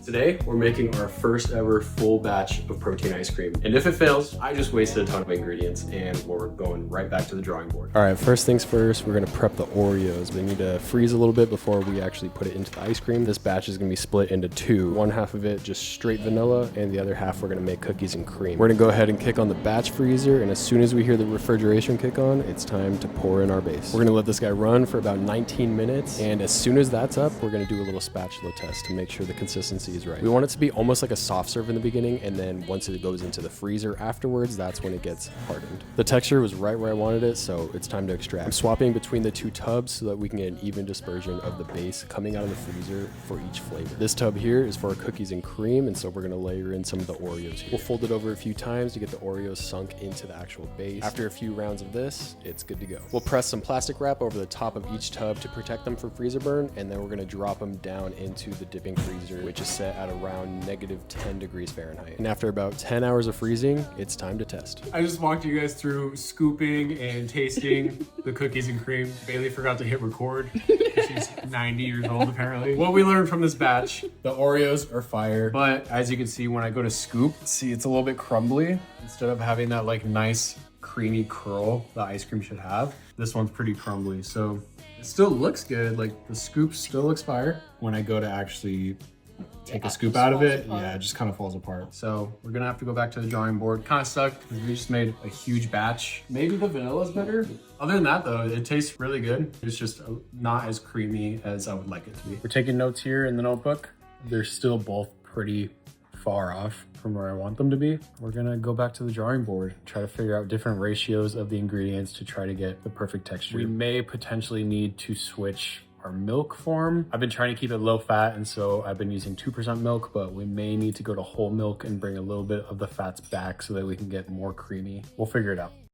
Today, we're making our first ever full batch of protein ice cream. And if it fails, I just wasted a ton of ingredients and we're going right back to the drawing board. All right, first things first, we're gonna prep the Oreos. They need to freeze a little bit before we actually put it into the ice cream. This batch is gonna be split into two. One half of it just straight vanilla, and the other half we're gonna make cookies and cream. We're gonna go ahead and kick on the batch freezer, and as soon as we hear the refrigeration kick on, it's time to pour in our base. We're gonna let this guy run for about 19 minutes, and as soon as that's up, we're gonna do a little spatula test to make sure the consistency is right. We want it to be almost like a soft serve in the beginning, and then once it goes into the freezer afterwards, that's when it gets hardened. The texture was right where I wanted it, so it's time to extract. I'm swapping between the two tubs so that we can get an even dispersion of the base coming out of the freezer for each flavor. This tub here is for our cookies and cream, and so we're gonna layer in some of the Oreos here. We'll fold it over a few times to get the Oreos sunk into the actual base. After a few rounds of this, it's good to go. We'll press some plastic wrap over the top of each tub to protect them from freezer burn, and then we're gonna drop them down into the dipping freezer, which is set at around -10 degrees Fahrenheit. And after about 10 hours of freezing, it's time to test. I just walked you guys through scooping and tasting the cookies and cream. Bailey forgot to hit record. She's 90 years old apparently. What we learned from this batch, the Oreos are fire, but as you can see when I go to scoop, see it's a little bit crumbly. Instead of having that like nice creamy curl that ice cream should have, this one's pretty crumbly. So it still looks good, like the scoop still looks fire. When I go to actually take a scoop out of it, yeah, it just kind of falls apart. So we're gonna have to go back to the drawing board. Kind of sucked because we just made a huge batch. Maybe the vanilla's better. Other than that though, it tastes really good. It's just not as creamy as I would like it to be. We're taking notes here in the notebook. They're still both pretty far off from where I want them to be. We're gonna go back to the drawing board, try to figure out different ratios of the ingredients to try to get the perfect texture. We may potentially need to switch our milk form. I've been trying to keep it low fat, and so I've been using 2% milk, but we may need to go to whole milk and bring a little bit of the fats back so that we can get more creamy. We'll figure it out.